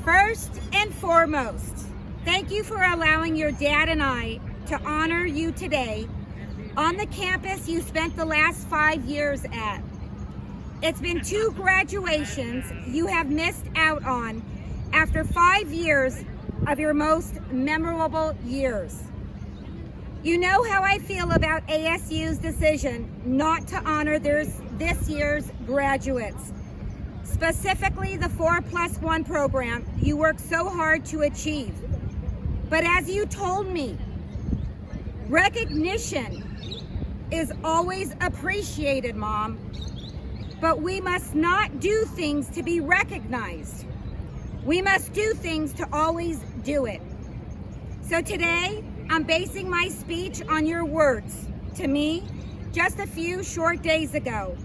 First and foremost, thank you for allowing your dad and I to honor you today on the campus you spent the last 5 years at. It's been 2 graduations you have missed out on after 5 years of your most memorable years. You know how I feel about ASU's decision not to honor this year's graduates, specifically the 4+1 program you worked so hard to achieve. But as you told me, recognition is always appreciated, Mom, but we must not do things to be recognized. We must do things to always do it. So today, I'm basing my speech on your words to me just a few short days ago.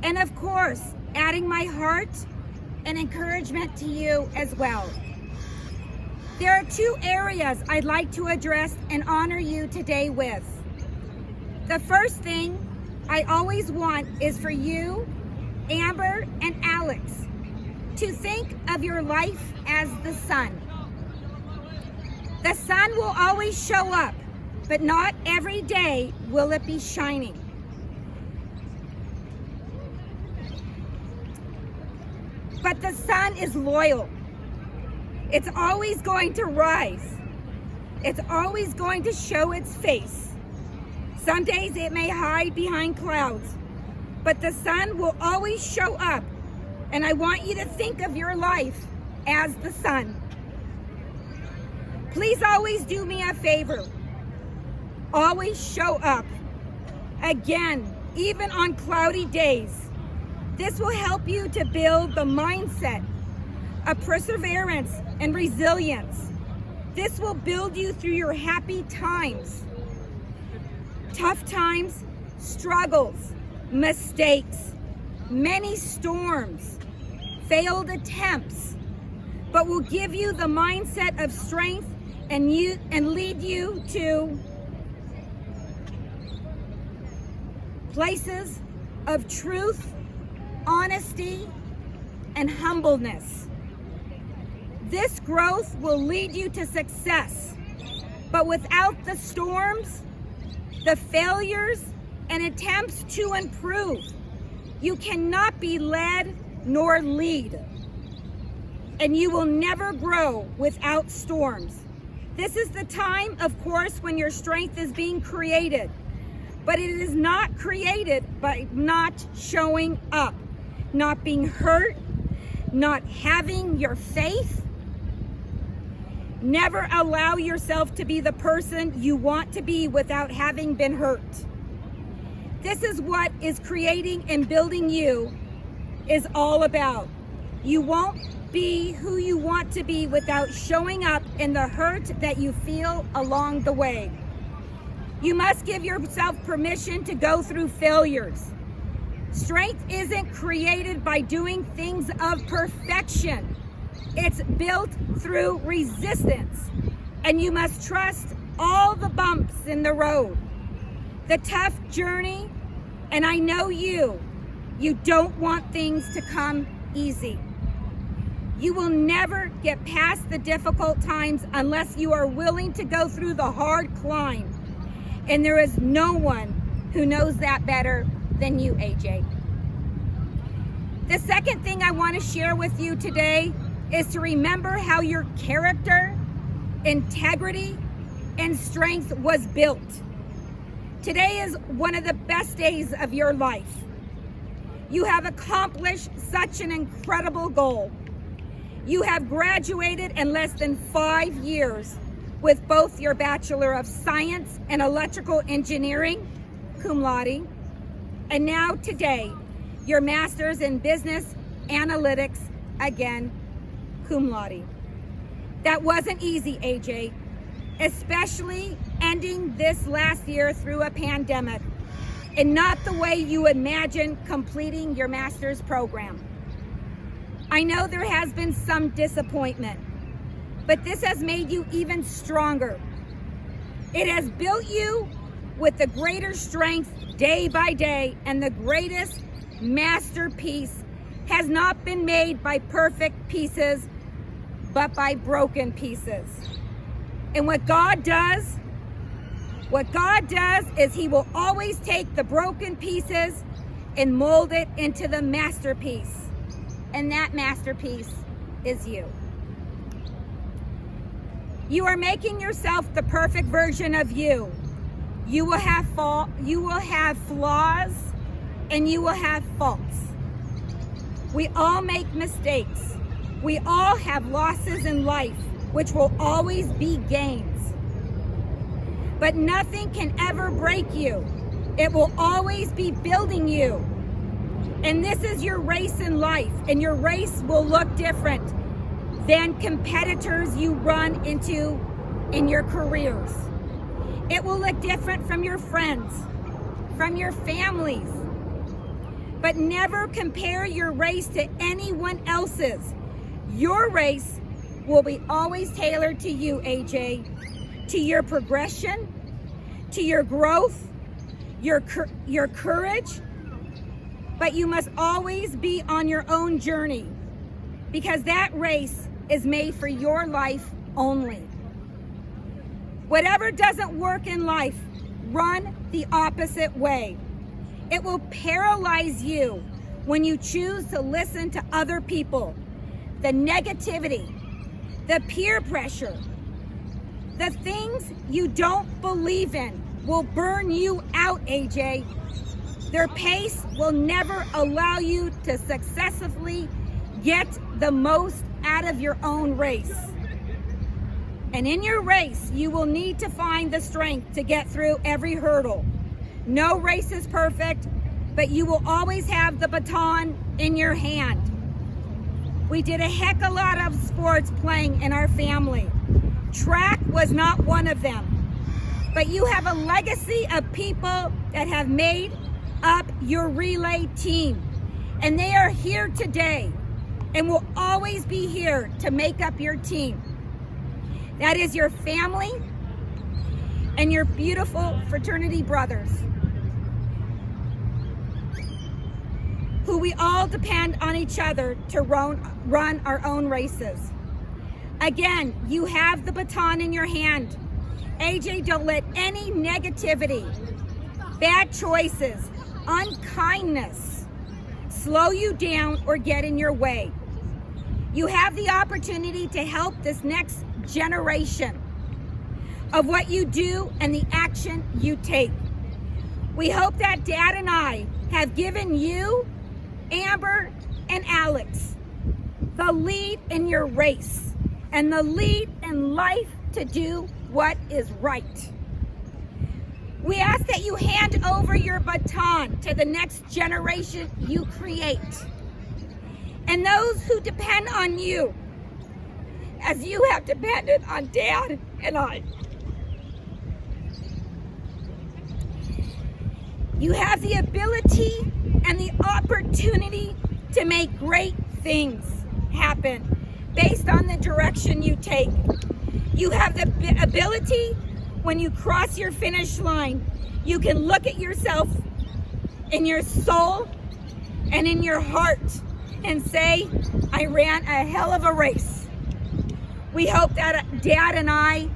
And of course, adding my heart and encouragement to you as well. There are 2 areas I'd like to address and honor you today with. The first thing I always want is for you, Amber and Alex, to think of your life as the sun. The sun will always show up, but not every day will it be shining. But the sun is loyal. It's always going to rise. It's always going to show its face. Some days it may hide behind clouds, but the sun will always show up. And I want you to think of your life as the sun. Please always do me a favor. Always show up. Again, even on cloudy days. This will help you to build the mindset of perseverance and resilience. This will build you through your happy times, tough times, struggles, mistakes, many storms, failed attempts, but will give you the mindset of strength and lead you to places of truth, honesty, and humbleness. This growth will lead you to success, but without the storms, the failures, and attempts to improve, you cannot be led nor lead. And you will never grow without storms. This is the time, of course, when your strength is being created, but it is not created by not showing up, not being hurt, not having your faith. Never allow yourself to be the person you want to be without having been hurt. This is what is creating and building you is all about. You won't be who you want to be without showing up in the hurt that you feel along the way. You must give yourself permission to go through failures. Strength isn't created by doing things of perfection. It's built through resistance, and you must trust all the bumps in the road, the tough journey, and I know you don't want things to come easy. You will never get past the difficult times unless you are willing to go through the hard climb, and there is no one who knows that better than you, AJ. The second thing I want to share with you today is to remember how your character, integrity, and strength was built. Today is one of the best days of your life. You have accomplished such an incredible goal. You have graduated in less than 5 years with both your Bachelor of Science and Electrical Engineering, Cum Laude, and now today, your Master's in Business Analytics, again, Cum Laude. That wasn't easy, AJ, especially ending this last year through a pandemic and not the way you imagined completing your master's program. I know there has been some disappointment, but this has made you even stronger. It has built you with the greater strength day by day, and the greatest masterpiece has not been made by perfect pieces, but by broken pieces. And what God does is he will always take the broken pieces and mold it into the masterpiece. And that masterpiece is you. You are making yourself the perfect version of you. You will have flaws and you will have faults. We all make mistakes. We all have losses in life, which will always be gains. But nothing can ever break you. It will always be building you. And this is your race in life, and your race will look different than competitors you run into in your careers. It will look different from your friends, from your families. But never compare your race to anyone else's. Your race will be always tailored to you, AJ, to your progression, to your growth, your courage. But you must always be on your own journey, because that race is made for your life only. Whatever doesn't work in life, run the opposite way. It will paralyze you when you choose to listen to other people. The negativity, the peer pressure, the things you don't believe in will burn you out, AJ. Their pace will never allow you to successfully get the most out of your own race. And in your race, you will need to find the strength to get through every hurdle. No race is perfect, but you will always have the baton in your hand. We did a heck of a lot of sports playing in our family. Track was not one of them. But you have a legacy of people that have made up your relay team. And they are here today and will always be here to make up your team. That is your family and your beautiful fraternity brothers, who we all depend on each other to run our own races. Again, you have the baton in your hand. AJ, don't let any negativity, bad choices, unkindness slow you down or get in your way. You have the opportunity to help this next generation of what you do and the action you take. We hope that Dad and I have given you, Amber and Alex, the lead in your race and the lead in life to do what is right. We ask that you hand over your baton to the next generation you create, and those who depend on you, as you have depended on Dad and I. You have the ability and the opportunity to make great things happen based on the direction you take. You have the ability, when you cross your finish line, you can look at yourself in your soul and in your heart and say, I ran a hell of a race. We hope that Dad and I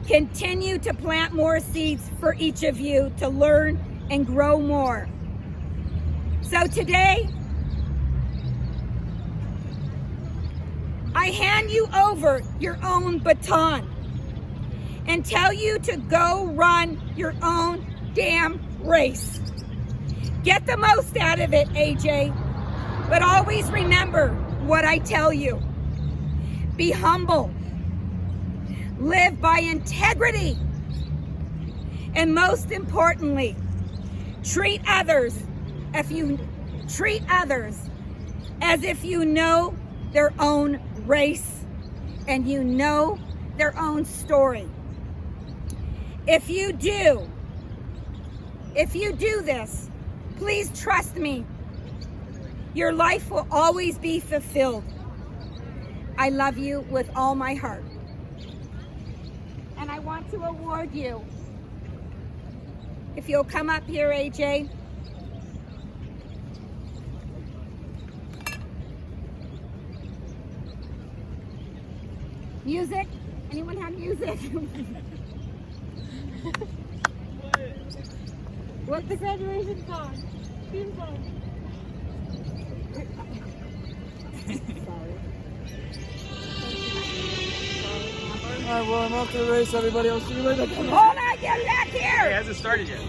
continue to plant more seeds for each of you to learn and grow more. So today, I hand you over your own baton and tell you to go run your own damn race. Get the most out of it, AJ, but always remember what I tell you. Be humble, live by integrity, and most importantly, treat others as if you know their own race and you know their own story. If you do this, please trust me, your life will always be fulfilled. I love you with all my heart. And I want to award you, if you'll come up here, AJ. Music? Anyone have music? What's the graduation song? Theme song. All right, well, I'm off to the race, everybody. I'll see you later. Hold on, get back Hey, here. it hasn't started yet.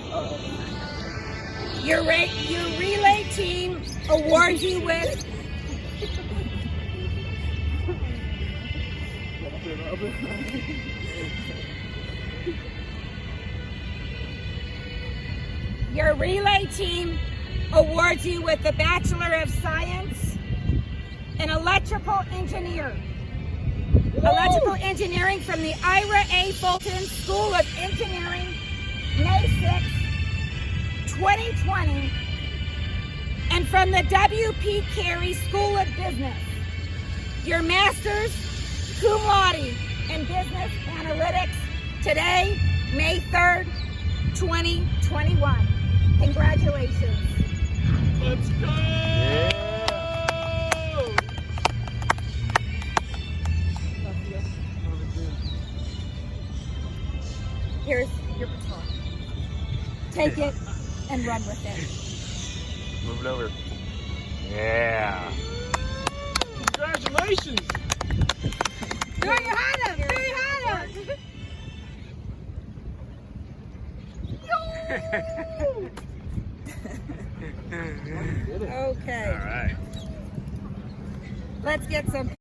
Your relay team awards you with your relay team awards you with the Bachelor of Science in Electrical Engineer. Electrical Engineering from the Ira A. Fulton School of Engineering, May 6, 2020, and from the W.P. Carey School of Business. Your Master's Cum Laude in Business Analytics today, May 3rd, 2021. Congratulations. Let's go! Here's your baton. Take it and run with it. Move it over. Yeah. Congratulations. Throw your hand up. Throw your hand up. Okay. All right. Let's get some